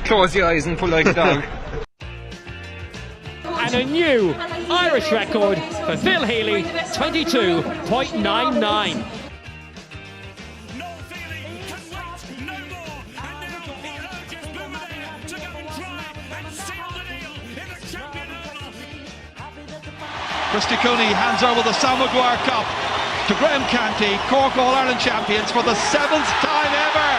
close your eyes and pull like a dog. And a new Irish record for Phil Healy, 22.99. Christy Cooney hands over the Sam Maguire Cup to Graham Canty, Cork All-Ireland champions for the 7th time ever.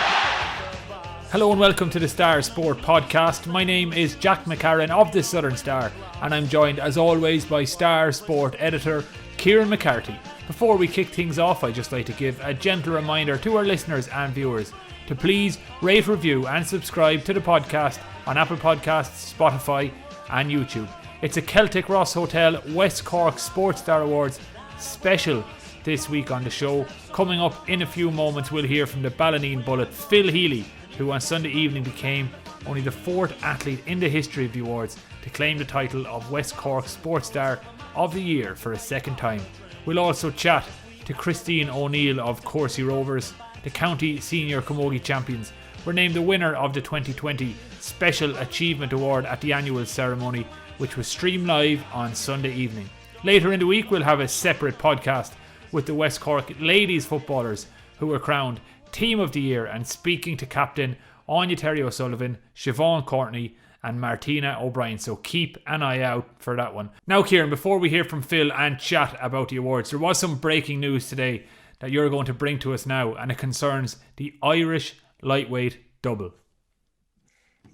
Hello and welcome to the Star Sport Podcast. My name is Jack McCarran of the Southern Star, and I'm joined as always by Star Sport editor Kieran McCarthy. Before we kick things off, I'd just like to give a gentle reminder to our listeners and viewers to please rate, review and subscribe to the podcast on Apple Podcasts, Spotify and YouTube. It's a Celtic Ross Hotel West Cork Sports Star Awards special this week on the show. Coming up in a few moments, we'll hear from the Ballineen Bullet Phil Healy, who on Sunday evening became only the 4th athlete in the history of the awards to claim the title of West Cork Sports Star of the Year for a second time. We'll also chat to Christine O'Neill of Courcey Rovers. The county senior camogie champions were named the winner of the 2020 Special Achievement Award at the annual ceremony, which was streamed live on Sunday evening. Later in the week, we'll have a separate podcast with the West Cork Ladies footballers who were crowned Team of the Year and speaking to Captain Aine Terry O'Sullivan, Siobhan, Courtney and Martina O'Brien. So keep an eye out for that one. Now, Kieran, before we hear from Phil and chat about the awards, there was some breaking news today that you're going to bring to us now, and it concerns the Irish lightweight double.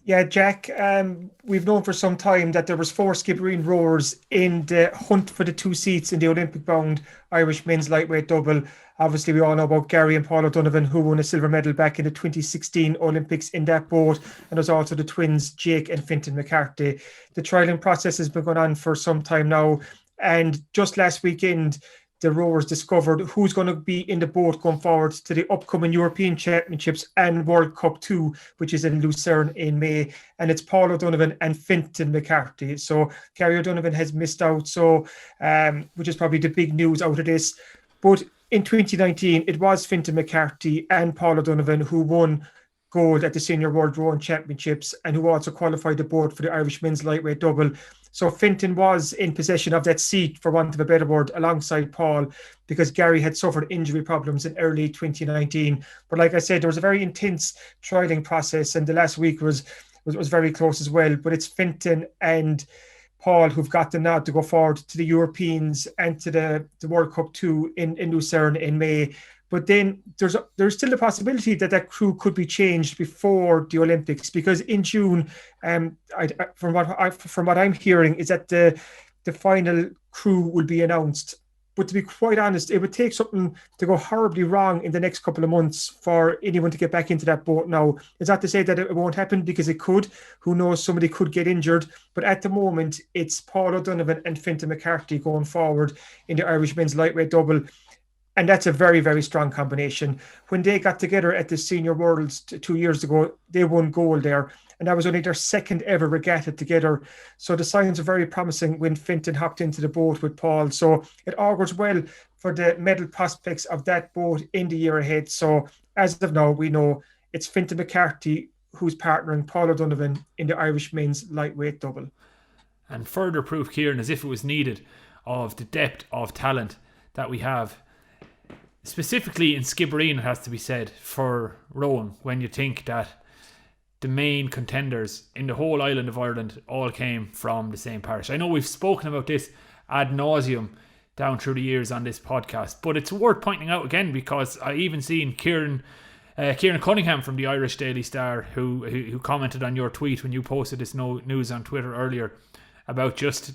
Yeah, Jack, we've known for some time that there was 4 Skibbereen rowers in the hunt for the 2 seats in the Olympic-bound Irish men's lightweight double. Obviously, we all know about Gary and Paul O'Donovan, who won a silver medal back in the 2016 Olympics in that boat. And there's also the twins, Jake and Fintan McCarthy. The trialling process has been going on for some time now. And just last weekend, the rowers discovered who's going to be in the boat going forward to the upcoming European Championships and World Cup 2, which is in Lucerne in May. And it's Paul O'Donovan and Fintan McCarthy. So Gary O'Donovan has missed out, which is probably the big news out of this. But in 2019, it was Fintan McCarthy and Paul O'Donovan who won gold at the Senior World Rowing Championships and who also qualified the boat for the Irish men's lightweight double. So Fintan was in possession of that seat, for want of a better word, alongside Paul, because Gary had suffered injury problems in early 2019. But like I said, there was a very intense trialling process, and the last week was very close as well. But it's Fintan and Paul who've got the nod to go forward to the Europeans and to the World Cup 2 in Lucerne in May. But then there's still the possibility that crew could be changed before the Olympics, because in June, from what I'm hearing, is that the final crew will be announced. But to be quite honest, it would take something to go horribly wrong in the next couple of months for anyone to get back into that boat now. It's not to say that it won't happen, because it could. Who knows, somebody could get injured. But at the moment, it's Paul O'Donovan and Fintan McCarthy going forward in the Irish men's lightweight double. And that's a very, very strong combination. When they got together at the Senior Worlds 2 years ago, they won gold there. And that was only their second ever regatta together. So the signs are very promising when Fintan hopped into the boat with Paul. So it augurs well for the medal prospects of that boat in the year ahead. So as of now, we know it's Fintan McCarthy who's partnering Paul O'Donovan in the Irish men's lightweight double. And further proof, Kieran, as if it was needed, of the depth of talent that we have, specifically in Skibbereen, it has to be said, for rowing, when you think that the main contenders in the whole island of Ireland all came from the same parish. I know we've spoken about this ad nauseum down through the years on this podcast, but it's worth pointing out again, because I even seen Kieran Cunningham from the Irish Daily Star who commented on your tweet when you posted this news on Twitter earlier about just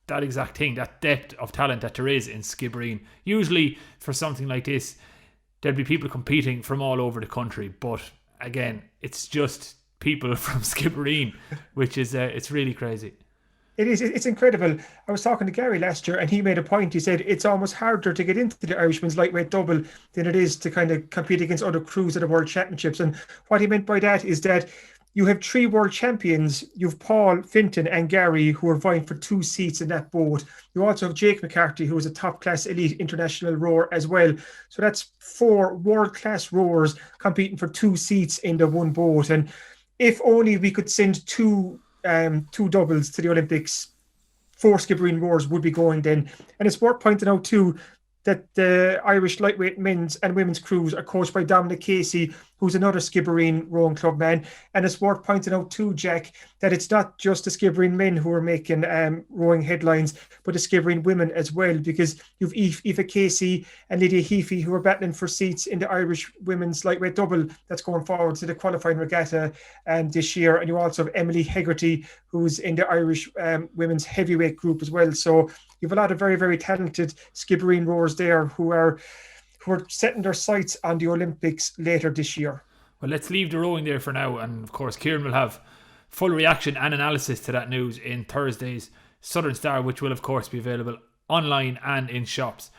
that exact thing, that depth of talent that there is in Skibbereen. Usually for something like this, there'd be people competing from all over the country, but again, it's just people from Skibbereen, which is it's really crazy. It is. It's incredible. I was talking to Gary last year and he made a point. He said it's almost harder to get into the Irishman's lightweight double than it is to kind of compete against other crews at the World Championships. And what he meant by that is that you have 3 world champions. You've Paul, Fintan and Gary who are vying for 2 seats in that boat. You also have Jake McCarthy, who is a top-class elite international rower as well. So that's 4 world-class rowers competing for 2 seats in the one boat. And if only we could send two doubles to the Olympics, 4 Skibbereen Roars would be going then. And it's worth pointing out too that the Irish lightweight men's and women's crews are coached by Dominic Casey, who's another Skibbereen rowing club man. And it's worth pointing out too, Jack, that it's not just the Skibbereen men who are making rowing headlines, but the Skibbereen women as well, because you've Aoife Casey and Lydia Heafy who are battling for seats in the Irish women's lightweight double that's going forward to the qualifying regatta this year. And you also have Emily Hegarty, who's in the Irish women's heavyweight group as well. So you have a lot of very, very talented Skibbereen rowers there who are setting their sights on the Olympics later this year. Well, let's leave the rowing there for now. And of course, Kieran will have full reaction and analysis to that news in Thursday's Southern Star, which will of course be available online and in shops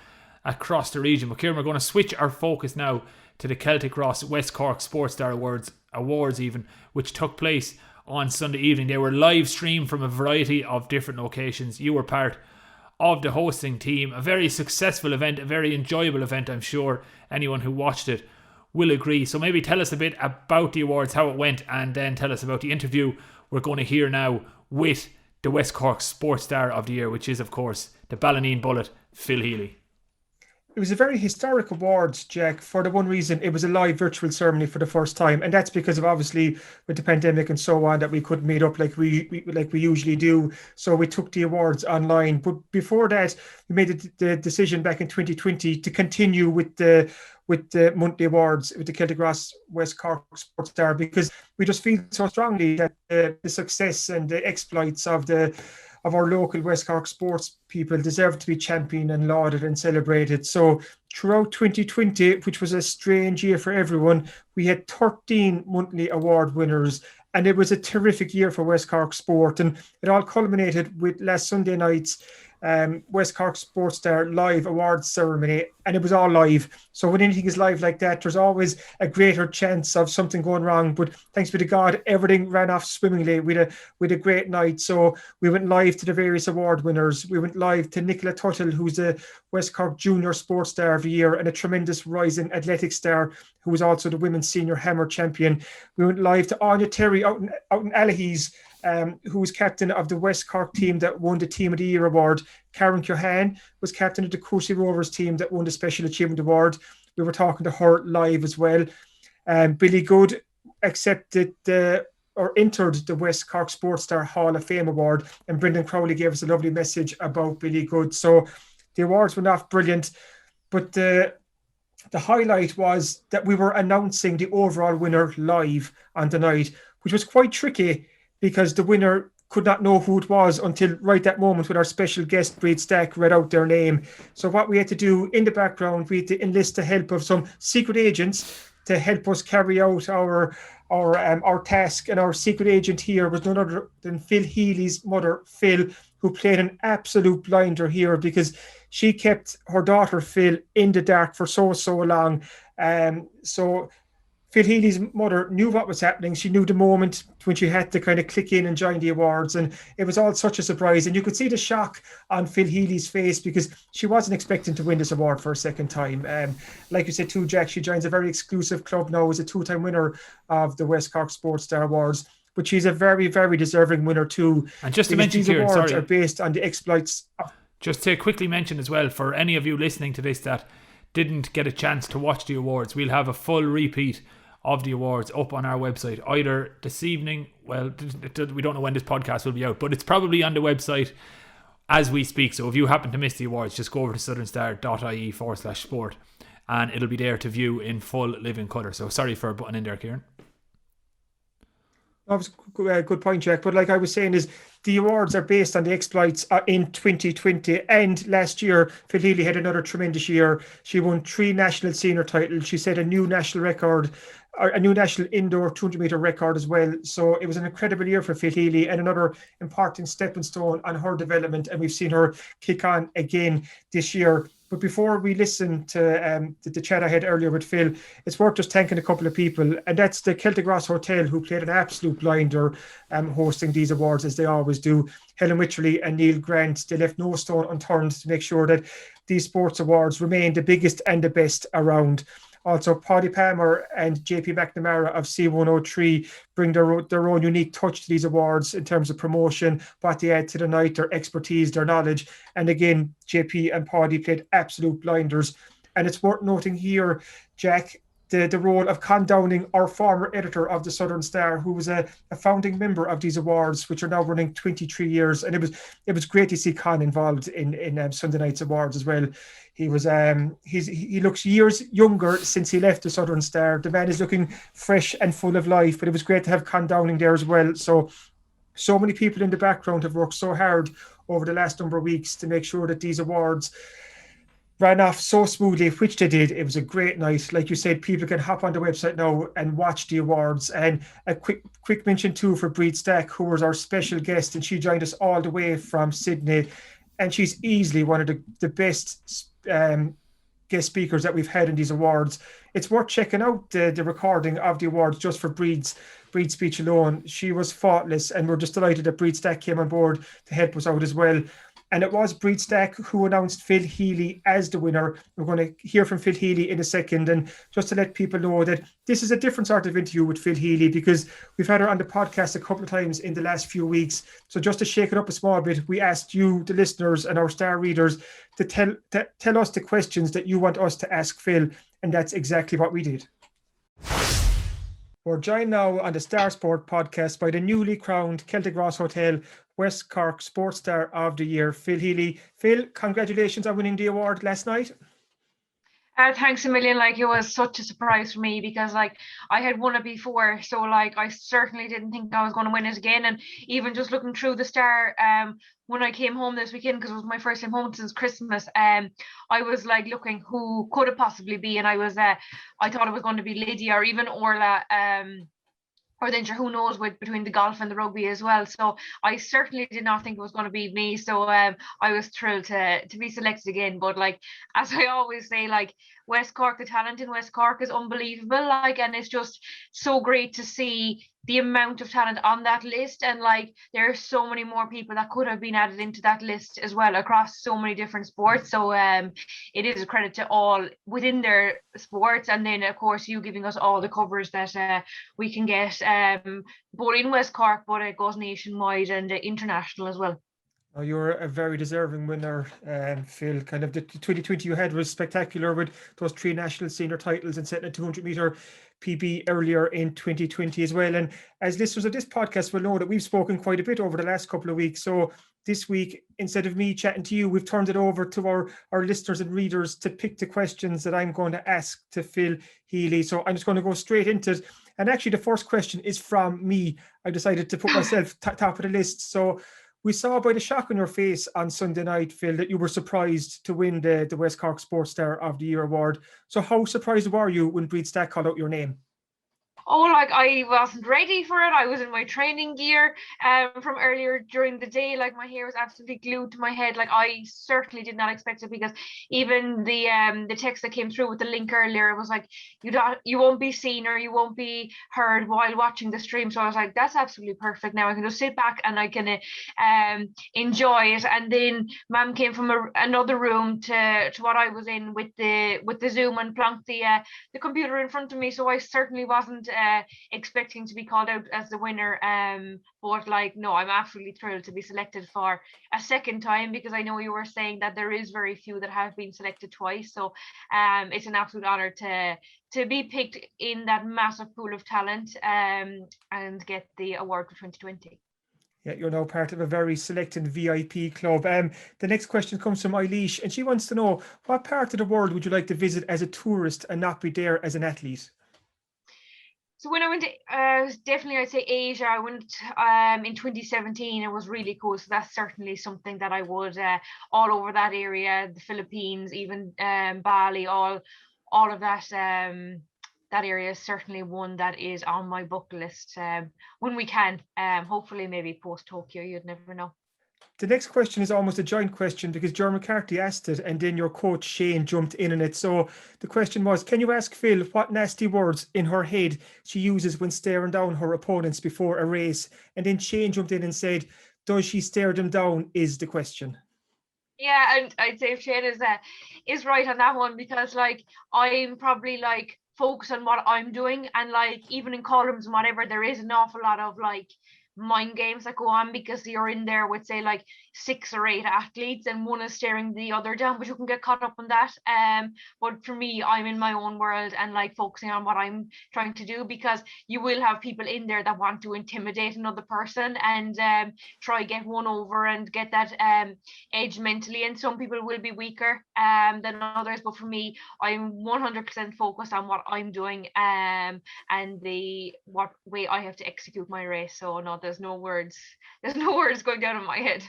across the region. But Kieran, we're going to switch our focus now to the Celtic Ross West Cork Sports Star Awards even, which took place on Sunday evening. They were live streamed from a variety of different locations. You were part of the hosting team. A very successful event, a very enjoyable event. I'm sure anyone who watched it will agree. So maybe tell us a bit about the awards, how it went, and then tell us about the interview we're going to hear now with the West Cork Sports Star of the Year, which is of course the Ballineen Bullet Phil Healy. It was a very historic awards, Jack, for the one reason it was a live virtual ceremony for the first time. And that's because of obviously with the pandemic and so on that we couldn't meet up like we usually do. So we took the awards online. But before that, we made the decision back in 2020 to continue with the monthly awards with the Celtic Ross West Cork Sports Star, because we just feel so strongly that the success and the exploits of our local West Cork sports people deserve to be championed and lauded and celebrated. So throughout 2020, which was a strange year for everyone, we had 13 monthly award winners, and it was a terrific year for West Cork sport. And it all culminated with last Sunday night's West Cork Sports Star live awards ceremony, and it was all live. So when anything is live like that, there's always a greater chance of something going wrong. But thanks be to God, everything ran off swimmingly with a great night. So we went live to the various award winners. We went live to Nicola Tuttle, who's the West Cork Junior Sports Star of the Year and a tremendous rising athletic star, who was also the Women's Senior Hammer Champion. We went live to Aine Terry out in Allihies, who was captain of the West Cork team that won the Team of the Year award. Kieran was captain of the Courcey Rovers team that won the Special Achievement Award. We were talking to her live as well. Billy Good entered the West Cork Sports Star Hall of Fame award, and Brendan Crowley gave us a lovely message about Billy Good. So the awards went off brilliant, but the highlight was that we were announcing the overall winner live on the night, which was quite tricky, because the winner could not know who it was until right that moment when our special guest, Breed Stack, read out their name. So what we had to do in the background, we had to enlist the help of some secret agents to help us carry out our task. And our secret agent here was none other than Phil Healy's mother, Phil, who played an absolute blinder here, because she kept her daughter, Phil, in the dark for so long. So Phil Healy's mother knew what was happening. She knew the moment when she had to kind of click in and join the awards, and it was all such a surprise. And you could see the shock on Phil Healy's face, because she wasn't expecting to win this award for a second time. Like you said too, Jack, she joins a very exclusive club now as a 2-time winner of the West Cork Sports Star Awards. But she's a very, very deserving winner too. And just to mention, these awards are based on the exploits. Just to quickly mention as well, for any of you listening to this that didn't get a chance to watch the awards, we'll have a full repeat of the awards up on our website either this evening. Well, we don't know when this podcast will be out, but it's probably on the website as we speak. So if you happen to miss the awards, just go over to southernstar.ie/sport and it'll be there to view in full living colour. So sorry for butting in there, Kieran. That was a good point, Jack. But like I was saying, is the awards are based on the exploits in 2020. And last year, Phil Healy had another tremendous year. She won 3 national senior titles. She set a new national record, a new national indoor 200-metre record as well. So it was an incredible year for Phil Healy, and another important stepping stone on her development. And we've seen her kick on again this year. But before we listen to the chat I had earlier with Phil, it's worth just thanking a couple of people. And that's the Celtic Ross Hotel, who played an absolute blinder hosting these awards, as they always do. Helen Wycherley and Neil Grant, they left no stone unturned to make sure that these sports awards remain the biggest and the best around. Also, Paddy Palmer and JP McNamara of C103 bring their own unique touch to these awards in terms of promotion, what they add to the night, their expertise, their knowledge. And again, JP and Paddy played absolute blinders. And it's worth noting here, Jack, the role of Con Downing, our former editor of the Southern Star, who was a founding member of these awards, which are now running 23 years. And it was great to see Con involved in Sunday night's awards as well. He was he looks years younger since he left the Southern Star. The man is looking fresh and full of life, but it was great to have Con Downing there as well. So many people in the background have worked so hard over the last number of weeks to make sure that these awards ran off so smoothly, which they did. It was a great night. Like you said, people can hop on the website now and watch the awards. And a quick mention too for Breed Stack, who was our special guest, and she joined us all the way from Sydney. And she's easily one of the best guest speakers that we've had in these awards. It's worth checking out the recording of the awards just for Breed's speech alone. She was faultless, and we're just delighted that Breed Stack came on board to help us out as well. And it was Breed Stack who announced Phil Healy as the winner. We're going to hear from Phil Healy in a second. And just to let people know that this is a different sort of interview with Phil Healy, because we've had her on the podcast a couple of times in the last few weeks. So just to shake it up a small bit, we asked you, the listeners and our star readers, to tell us the questions that you want us to ask Phil. And that's exactly what we did. We're joined now on the Star Sport podcast by the newly crowned Celtic Ross Hotel West Cork Sports Star of the Year, Phil Healy. Phil, congratulations on winning the award last night. Thanks a million. It was such a surprise for me, because I had won it before, so I certainly didn't think I was going to win it again. And even just looking through the Star, when I came home this weekend, because it was my first time home since Christmas, I was looking who could it possibly be, and I thought it was going to be Lydia or even Orla. Or then who knows between the golf and the rugby as well. So I certainly did not think it was going to be me. So I was thrilled to be selected again. But as I always say, West Cork, the talent in West Cork is unbelievable. And it's just so great to see the amount of talent on that list. And there are so many more people that could have been added into that list as well across so many different sports. So it is a credit to all within their sports. And then of course you giving us all the coverage that we can get both in West Cork, but it goes nationwide and international as well. Oh, you're a very deserving winner, Phil. Kind of the 2020 you had was spectacular with those 3 national senior titles and setting a 200-meter PB earlier in 2020 as well. And as listeners of this podcast will know that we've spoken quite a bit over the last couple of weeks. So this week, instead of me chatting to you, we've turned it over to our listeners and readers to pick the questions that I'm going to ask to Phil Healy. So I'm just going to go straight into it. And actually, the first question is from me. I decided to put myself top of the list. So we saw by the shock on your face on Sunday night, Phil, that you were surprised to win the West Cork Sports Star of the Year award. So how surprised were you when Breed Stack called out your name? I wasn't ready for it. I was in my training gear from earlier during the day. My hair was absolutely glued to my head. I certainly did not expect it, because even the text that came through with the link earlier, it was you won't be seen or you won't be heard while watching the stream. So I was that's absolutely perfect. Now I can just sit back and I can enjoy it. And then Mum came from another room to what I was in with the Zoom and plonked the computer in front of me. So I certainly wasn't expecting to be called out as the winner, but no, I'm absolutely thrilled to be selected for a second time, because I know you were saying that there is very few that have been selected twice. So it's an absolute honor to be picked in that massive pool of talent and get the award for 2020. Yeah, you're now part of a very select and VIP club. The next question comes from Eilish, and she wants to know, what part of the world would you like to visit as a tourist and not be there as an athlete? So when I went to, definitely I'd say Asia. I went in 2017. It was really cool. So that's certainly something that I would, all over that area, the Philippines, even Bali, all of that. That area is certainly one that is on my bucket list when we can. Hopefully, maybe post Tokyo. You'd never know. The next question is almost a joint question, because Ger McCarthy asked it and then your coach Shane jumped in on it. So the question was, can you ask Phil what nasty words in her head she uses when staring down her opponents before a race? And then Shane jumped in and said, does she stare them down is the question. Yeah, and I'd say Shane is right on that one, because like I'm probably like focused on what I'm doing, and like even in columns and whatever, there is an awful lot of like mind games that go on, because you're in there with say like 6 or 8 athletes and one is staring the other down, but you can get caught up on that. But for me, I'm in my own world and like focusing on what I'm trying to do, because you will have people in there that want to intimidate another person and try get one over and get that edge mentally, and some people will be weaker than others, but for me, I'm 100% focused on what I'm doing and what way I have to execute my race. So no, there's no words going down in my head.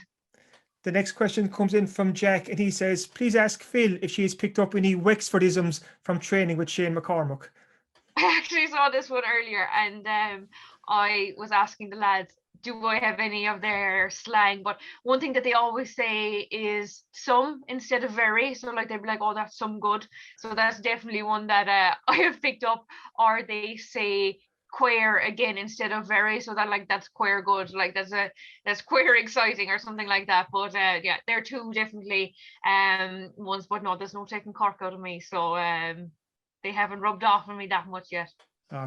The next question comes in from Jack, and he says, please ask Phil if she has picked up any Wexfordisms from training with Shane McCormack. I actually saw this one earlier, and I was asking the lads, do I have any of their slang? But one thing that they always say is some instead of very. So like they'd be like, oh, that's some good. So that's definitely one that I have picked up. Or they say queer again instead of very, so that like that's queer good, like that's queer exciting or something like that. But yeah, they're two definitely ones, but no, there's no taking Cork out of me, so they haven't rubbed off on me that much yet.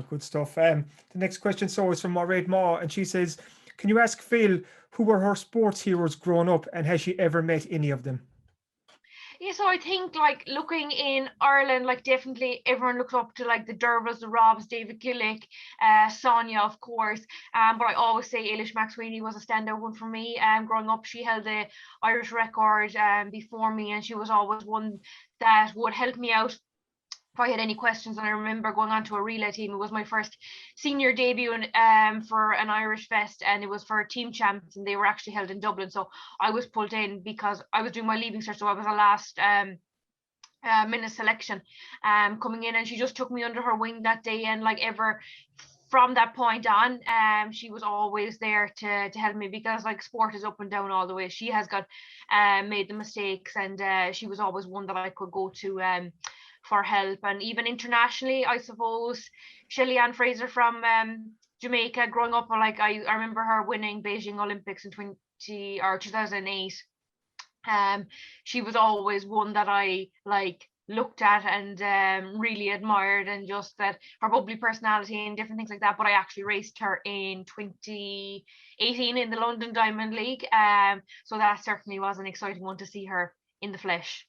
Good stuff. The next question is from Mairead Maw, and she says, can you ask Phil who were her sports heroes growing up, and has she ever met any of them? Yeah, so I think like looking in Ireland, like definitely everyone looks up to like the Dervals, the Robs, David Gillick, Sonia, of course. But I always say Eilish McSweeney was a standout one for me. Growing up, she held the Irish record before me, and she was always one that would help me out if I had any questions. And I remember going on to a relay team. It was my first senior debut for an Irish Fest, and it was for team champs, and they were actually held in Dublin. So I was pulled in because I was doing my leaving cert, so I was the last minute selection coming in, and she just took me under her wing that day, and like ever from that point on, she was always there to help me, because like sport is up and down all the way. She has got made the mistakes, and she was always one that I could go to for help. And even internationally, I suppose Shelly Ann Fraser from Jamaica, growing up, like I remember her winning Beijing Olympics in 2008. She was always one that I like looked at and really admired, and just that her bubbly personality and different things like that. But I actually raced her in 2018 in the London Diamond League, so that certainly was an exciting one to see her in the flesh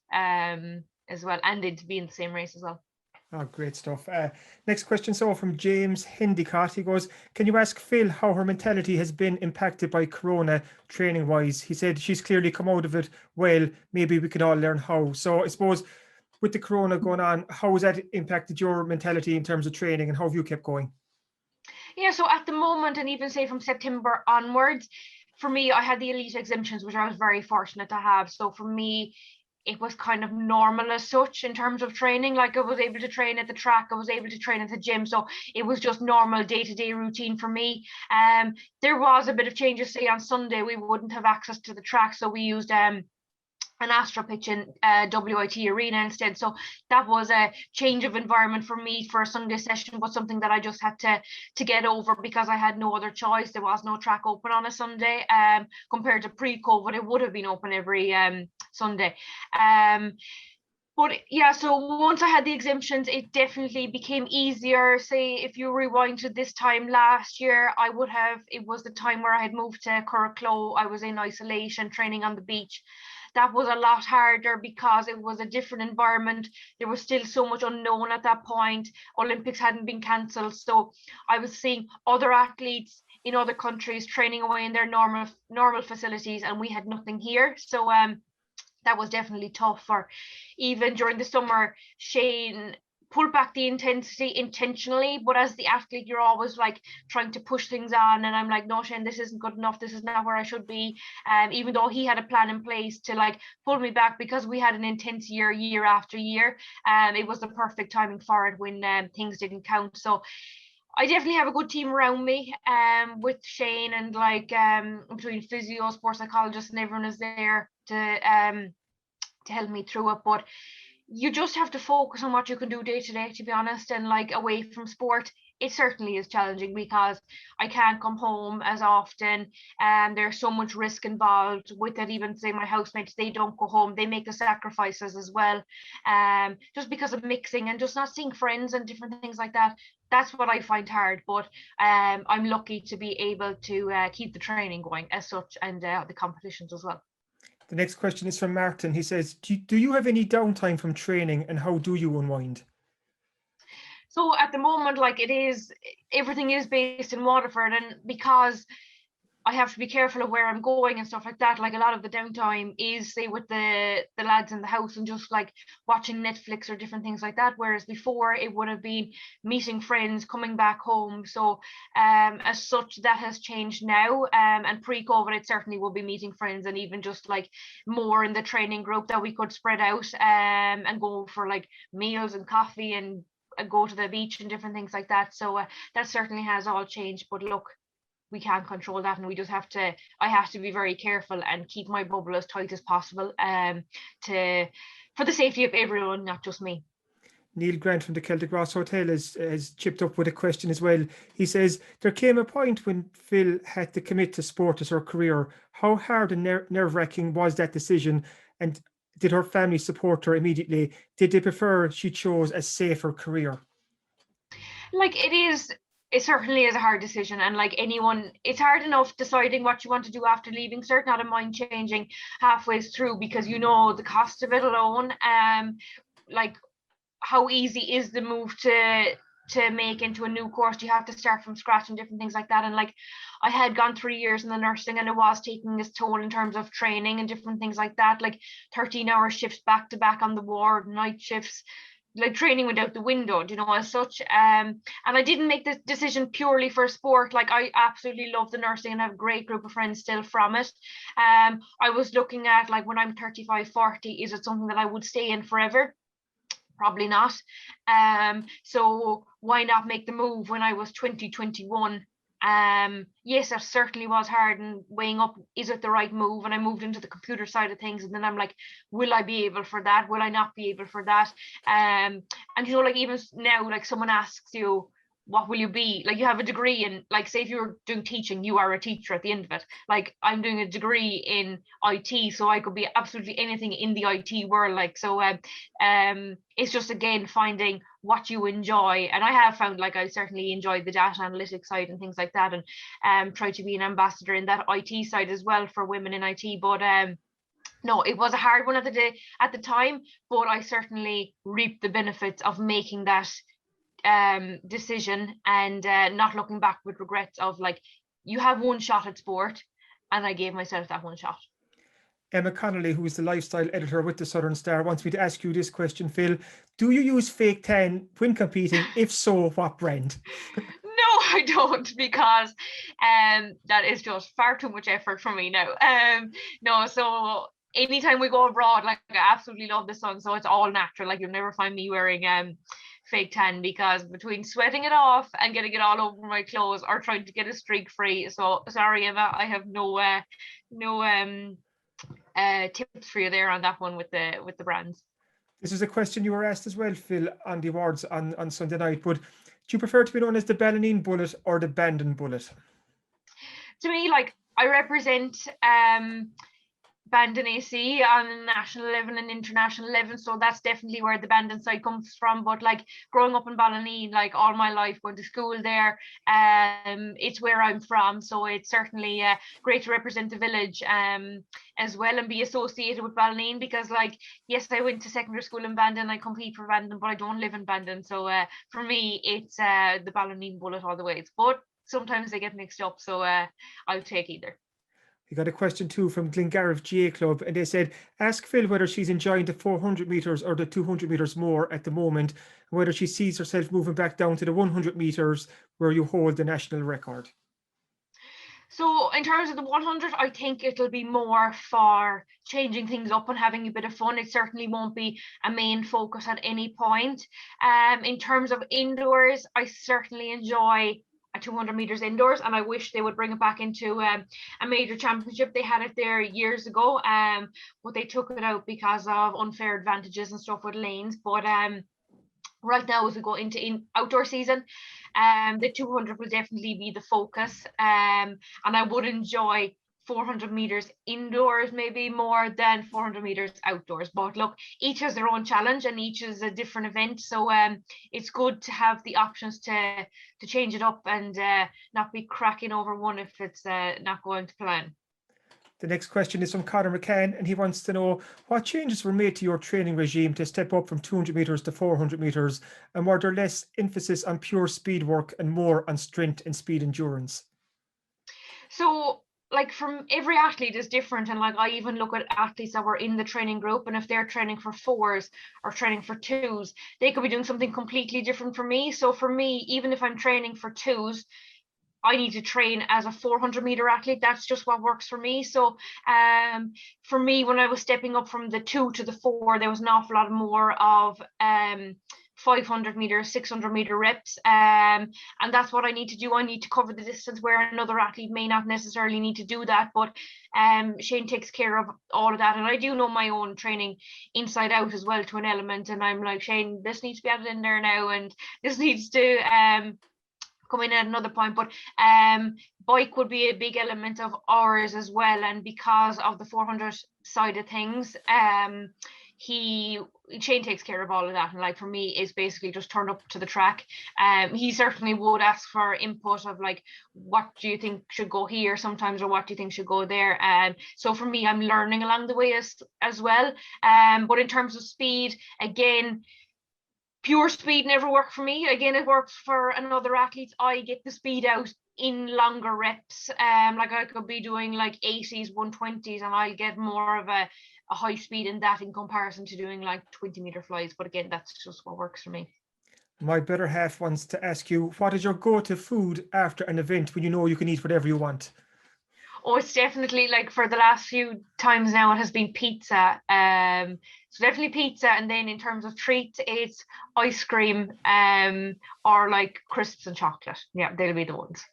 as well, and to be in the same race as well. Oh, great stuff. Next question from James Hendicott. He goes, can you ask Phil how her mentality has been impacted by Corona training wise? He said she's clearly come out of it well. Maybe we can all learn how. So I suppose with the Corona going on, how has that impacted your mentality in terms of training, and how have you kept going? Yeah, so at the moment, and even say from September onwards, for me, I had the elite exemptions, which I was very fortunate to have. So for me, it was kind of normal as such in terms of training. Like I was able to train at the track, I was able to train at the gym. So it was just normal day-to-day routine for me. There was a bit of changes. Say on Sunday, we wouldn't have access to the track. So we used an Astro pitch in WIT Arena instead. So that was a change of environment for me for a Sunday session, but something that I just had to get over, because I had no other choice. There was no track open on a Sunday. Compared to pre-COVID, it would have been open every Sunday. But yeah, so once I had the exemptions, it definitely became easier. Say if you rewind to this time last year, it was the time where I had moved to Curracloe. I was in isolation training on the beach. That was a lot harder because it was a different environment. There was still so much unknown at that point. Olympics hadn't been cancelled. So I was seeing other athletes in other countries training away in their normal facilities, and we had nothing here. So that was definitely tough. For even during the summer, Shane pulled back the intensity intentionally, but as the athlete, you're always like trying to push things on, and I'm like, no, Shane, this isn't good enough, this is not where I should be. Even though he had a plan in place to like pull me back, because we had an intense year after year, it was the perfect timing for it when things didn't count. So I definitely have a good team around me, with Shane, and like between physio, sports psychologists, and everyone is there to help me through it. But you just have to focus on what you can do day to day, to be honest. And like away from sport, it certainly is challenging because I can't come home as often, and there's so much risk involved with it. Even say my housemates, they don't go home, they make the sacrifices as well, just because of mixing and just not seeing friends and different things like that. That's what I find hard, but I'm lucky to be able to keep the training going as such, and the competitions as well. The next question is from Martin. He says, do you have any downtime from training, and how do you unwind? So at the moment, like everything is based in Waterford, and because I have to be careful of where I'm going and stuff like that, like a lot of the downtime is say with the lads in the house and just like watching Netflix or different things like that, whereas before it would have been meeting friends, coming back home. So as such, that has changed now, and pre-COVID it certainly will be meeting friends, and even just like more in the training group that we could spread out and go for like meals and coffee and go to the beach and different things like that. So that certainly has all changed, but look, we can't control that, and we just have to, I have to be very careful and keep my bubble as tight as possible for the safety of everyone, not just me. Neil Grant from the Celtic Ross Hotel has chipped up with a question as well. He says, there came a point when Phil had to commit to sport as her career. How hard and nerve-wracking was that decision, and did her family support her immediately? Did they prefer she chose a safer career? Like it certainly is a hard decision, and like anyone, it's hard enough deciding what you want to do after leaving cert, not a mind changing halfway through, because you know the cost of it alone. Like how easy is the move to make into a new course? You have to start from scratch and different things like that. And like I had gone 3 years in the nursing, and it was taking its toll in terms of training and different things like that, like 13-hour shifts back to back on the ward, night shifts, like training went out the window, you know, as such. And I didn't make this decision purely for sport. Like I absolutely love the nursing and have a great group of friends still from it. I was looking at like when I'm 35, 40, is it something that I would stay in forever? Probably not. So why not make the move when I was 20, 21? Yes, that certainly was hard, and weighing up, is it the right move? And I moved into the computer side of things, and then I'm like, will I be able for that? Will I not be able for that? And you know, like even now, like someone asks you, what will you be? Like you have a degree in, like say if you're doing teaching, you are a teacher at the end of it. Like I'm doing a degree in IT, so I could be absolutely anything in the IT world. Like so it's just again finding what you enjoy. And I have found like I certainly enjoy the data analytics side and things like that, and try to be an ambassador in that IT side as well for women in IT. But no, it was a hard one at the time, but I certainly reaped the benefits of making that decision, and not looking back with regrets of like, you have one shot at sport, and I gave myself that one shot. Emma Connolly, who is the lifestyle editor with the Southern Star, wants me to ask you this question, Phil. Do you use fake tan when competing? If so, what brand? No, I don't, because that is just far too much effort for me now. No, so anytime we go abroad, like I absolutely love the sun, so it's all natural. Like you'll never find me wearing fake tan, because between sweating it off and getting it all over my clothes or trying to get a streak free. So sorry, Emma, I have no tips for you there on that one with the brands. This is a question you were asked as well, Phil, on the awards on Sunday night, but do you prefer to be known as the Ballineen Bullet or the Bandon Bullet? To me, like I represent Bandon AC on a national level and international level, so that's definitely where the Bandon side comes from. But like growing up in Ballineen, like all my life, going to school there, it's where I'm from, so it's certainly great to represent the village as well and be associated with Ballineen, because like yes, I went to secondary school in Bandon, I compete for Bandon, but I don't live in Bandon, so for me it's the Ballineen Bullet all the way. But sometimes they get mixed up, so I'll take either. We got a question too from Glengariff GA Club, and they said, ask Phil whether she's enjoying the 400 metres or the 200 metres more at the moment, and whether she sees herself moving back down to the 100 metres where you hold the national record. So in terms of the 100, I think it'll be more for changing things up and having a bit of fun. It certainly won't be a main focus at any point. In terms of indoors, I certainly enjoy 200 meters indoors, and I wish they would bring it back into a major championship. They had it there years ago, but they took it out because of unfair advantages and stuff with lanes. But right now as we go into outdoor season. The 200 will definitely be the focus, and I would enjoy 400 meters indoors maybe more than 400 meters outdoors. But look, each has their own challenge and each is a different event, so it's good to have the options to change it up and not be cracking over one if it's not going to plan. The next question is from Conor McCann, and he wants to know what changes were made to your training regime to step up from 200 metres to 400 metres, and were there less emphasis on pure speed work and more on strength and speed endurance? So, like, from every athlete is different, and like I even look at athletes that were in the training group, and if they're training for 4s or training for 2s, they could be doing something completely different from me. So for me, even if I'm training for 2s, I need to train as a 400 meter athlete. That's just what works for me. So for me, when I was stepping up from the 2 to the 4, there was an awful lot more of 500 meter, 600 meter reps. And that's what I need to do. I need to cover the distance where another athlete may not necessarily need to do that. But Shane takes care of all of that. And I do know my own training inside out as well to an element. And I'm like, Shane, this needs to be added in there now. And this needs to come in at another point. But bike would be a big element of ours as well. And because of the 400 side of things, Shane takes care of all of that, and like for me is basically just turn up to the track. He certainly would ask for input of like, what do you think should go here sometimes, or what do you think should go there. So for me, I'm learning along the way as well. But in terms of speed, again, pure speed never worked for me. Again, it works for another athlete. I get the speed out in longer reps. Like I could be doing like 80s, 120s, and I get more of a high speed in that in comparison to doing like 20 meter flies. But again, that's just what works for me. My better half wants to ask you, what is your go-to food after an event when you know you can eat whatever you want? Oh, it's definitely, like, for the last few times now, it has been pizza. So definitely pizza, and then in terms of treats, it's ice cream, or like crisps and chocolate. Yeah, they'll be the ones.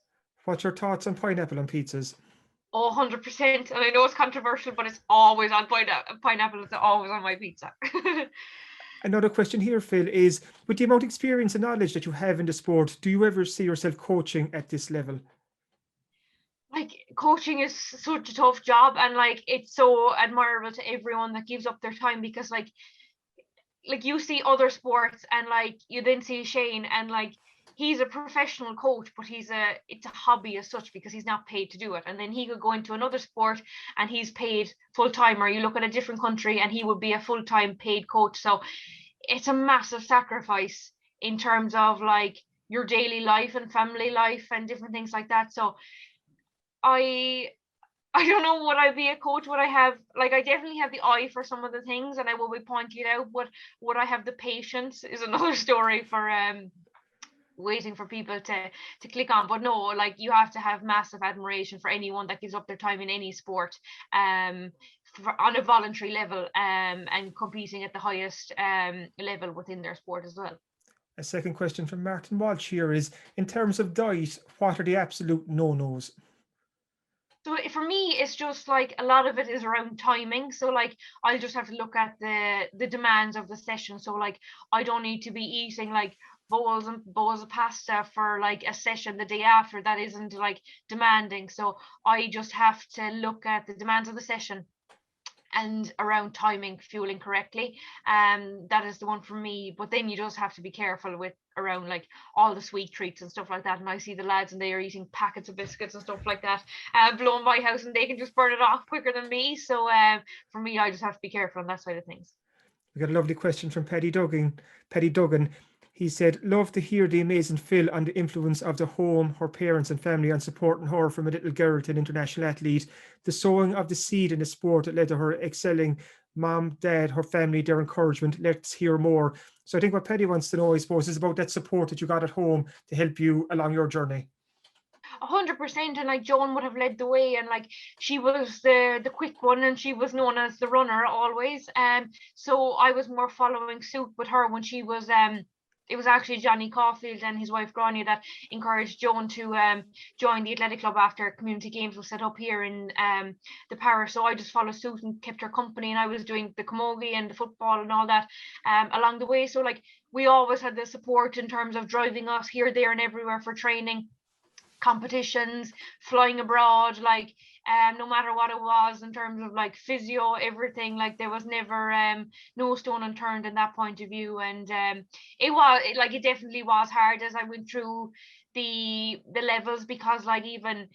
What's your thoughts on pineapple on pizzas? Oh, 100%. And I know it's controversial, but it's always on pineapple. It's always on my pizza. Another question here, Phil, is with the amount of experience and knowledge that you have in the sport, do you ever see yourself coaching at this level? Like, coaching is such a tough job, and like it's so admirable to everyone that gives up their time, because like you see other sports and like you then see Shane, and like he's a professional coach, but it's a hobby as such, because he's not paid to do it. And then he could go into another sport and he's paid full-time, or you look at a different country and he would be a full-time paid coach. So it's a massive sacrifice in terms of like your daily life and family life and different things like that. So I don't know, would I be a coach? Would I have, like, I definitely have the eye for some of the things and I will be pointing it out, but would I have the patience is another story for waiting for people to click on. But no, like, you have to have massive admiration for anyone that gives up their time in any sport on a voluntary level, and competing at the highest level within their sport as well. A second question from Martin Walsh here is, in terms of diet, what are the absolute no-nos? So for me, it's just like a lot of it is around timing. So like I'll just have to look at the demands of the session. So like I don't need to be eating like bowls of pasta for like a session the day after. That isn't like demanding. So I just have to look at the demands of the session and around timing, fueling correctly. That is the one for me. But then you just have to be careful with around like all the sweet treats and stuff like that. And I see the lads and they are eating packets of biscuits and stuff like that blowing my house, and they can just burn it off quicker than me. So for me, I just have to be careful on that side of things. We got a lovely question from Paddy Duggan. He said, love to hear the amazing Phil on the influence of the home, her parents and family on supporting her from a little girl to an international athlete, the sowing of the seed in the sport that led to her excelling, mom, dad, her family, their encouragement. Let's hear more. So I think what Paddy wants to know, I suppose, is about that support that you got at home to help you along your journey. 100%. And like Joan would have led the way, and like she was the quick one, and she was known as the runner always. So I was more following suit with her when she was it was actually Johnny Caulfield and his wife Grania that encouraged Joan to join the athletic club after community games was set up here in the parish. So I just followed suit and kept her company, and I was doing the camogie and the football and all that along the way. So like we always had the support in terms of driving us here, there and everywhere for training, competitions, flying abroad, like no matter what it was in terms of like physio, everything, like there was never no stone unturned in that point of view. And it definitely was hard as I went through the levels, because like even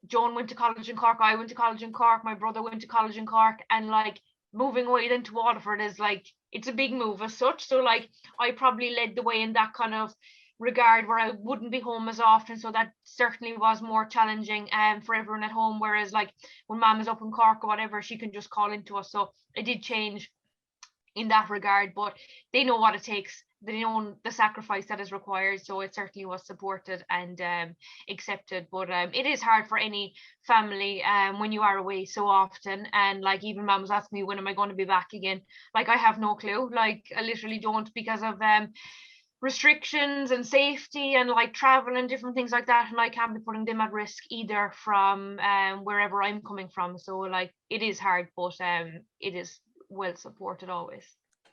Joan went to college in Cork, I went to college in Cork, my brother went to college in Cork, and like moving away then to Waterford is like, it's a big move as such. So like I probably led the way in that kind of regard, where I wouldn't be home as often, so that certainly was more challenging for everyone at home, whereas like when mom is up in Cork or whatever, she can just call into us. So it did change in that regard, but they know what it takes, they know the sacrifice that is required, so it certainly was supported and accepted. But it is hard for any family when you are away so often, and like even mom was asking me when am I going to be back again. Like I have no clue, like I literally don't, because of restrictions and safety and like travel and different things like that, and I can't be putting them at risk either from wherever I'm coming from. So like it is hard, but it is well supported always.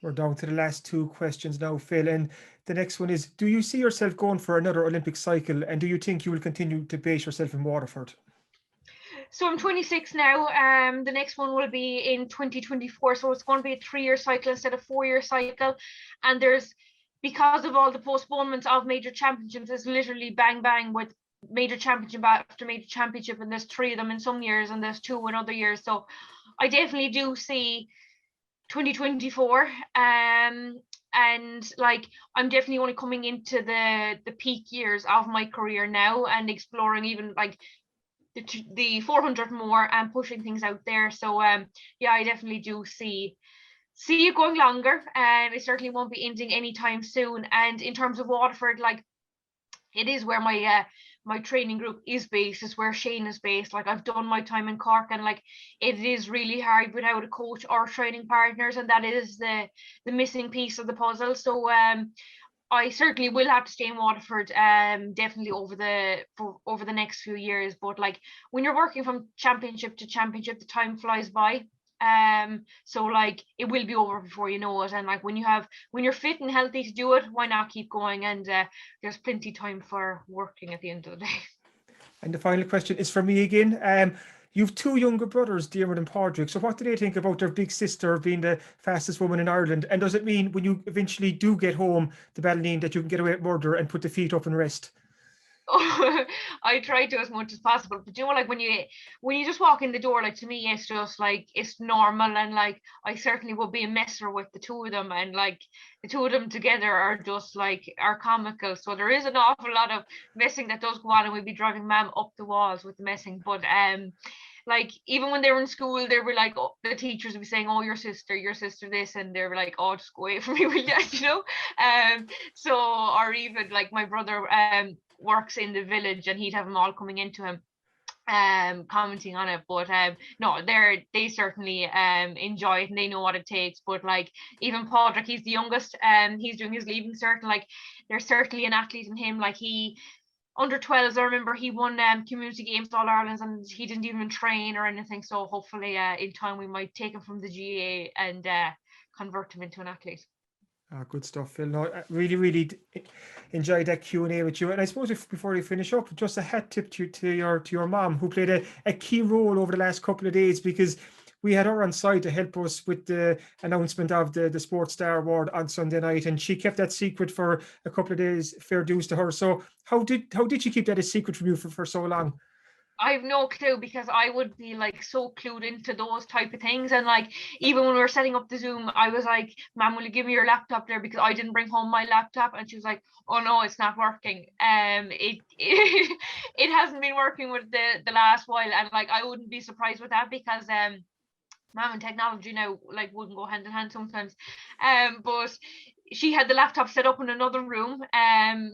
We're down to the last two questions now, Phil, and the next one is, do you see yourself going for another Olympic cycle, and do you think you will continue to base yourself in Waterford? So I'm 26 now. The next one will be in 2024, so it's going to be a 3-year cycle instead of 4-year cycle. And because of all the postponements of major championships, it's literally bang bang with major championship after major championship, and there's 3 of them in some years and there's 2 in other years. So I definitely do see 2024, and like I'm definitely only coming into the peak years of my career now, and exploring even like the 400 more and pushing things out there. So yeah, I definitely do see it going longer, and it certainly won't be ending anytime soon. And in terms of Waterford, like it is where my training group is based, is where Shane is based. Like I've done my time in Cork, and like it is really hard without a coach or training partners, and that is the missing piece of the puzzle. So I certainly will have to stay in Waterford definitely over the next few years. But like when you're working from championship to championship, the time flies by. So like it will be over before you know it, and like when you're fit and healthy to do it, why not keep going? And there's plenty of time for working at the end of the day. And the final question is for me again. You've 2 younger brothers, Diarmuid and Padraig. So what do they think about their big sister being the fastest woman in Ireland? And does it mean when you eventually do get home to Ballineen that you can get away with murder and put the feet up and rest? I try to as much as possible, but you know, like when you just walk in the door, like to me it's just like it's normal, and like I certainly would be a messer with the 2 of them, and like the 2 of them together are just like are comical. So there is an awful lot of messing that does go on, and we'd be driving mom up the walls with the messing. But like even when they were in school, they were like, oh, the teachers would be saying, oh, your sister this, and they were like, oh, just go away from me with that, you know. So, or even like my brother works in the village, and he'd have them all coming into him commenting on it. But no, they certainly enjoy it, and they know what it takes. But like even Padraig, he's the youngest, he's doing his leaving cert, like there's certainly an athlete in him. Like he under 12s, I remember he won community games All Ireland, and he didn't even train or anything. So hopefully in time we might take him from the GA and convert him into an athlete. Good stuff, Phil. No, I really enjoyed that Q&A with you. And I suppose before we finish up, just a hat tip to your mom, who played a key role over the last couple of days, because we had her on side to help us with the announcement of the Sports Star Award on Sunday night, and she kept that secret for a couple of days. Fair dues to her. So how did she keep that a secret from you for so long? I have no clue, because I would be like so clued into those type of things. And like even when we were setting up the Zoom, I was like, Mom, will you give me your laptop there, because I didn't bring home my laptop? And she was like, oh no, it's not working. It hasn't been working with the last while, and like I wouldn't be surprised with that, because Mom and technology now like wouldn't go hand in hand sometimes. But she had the laptop set up in another room,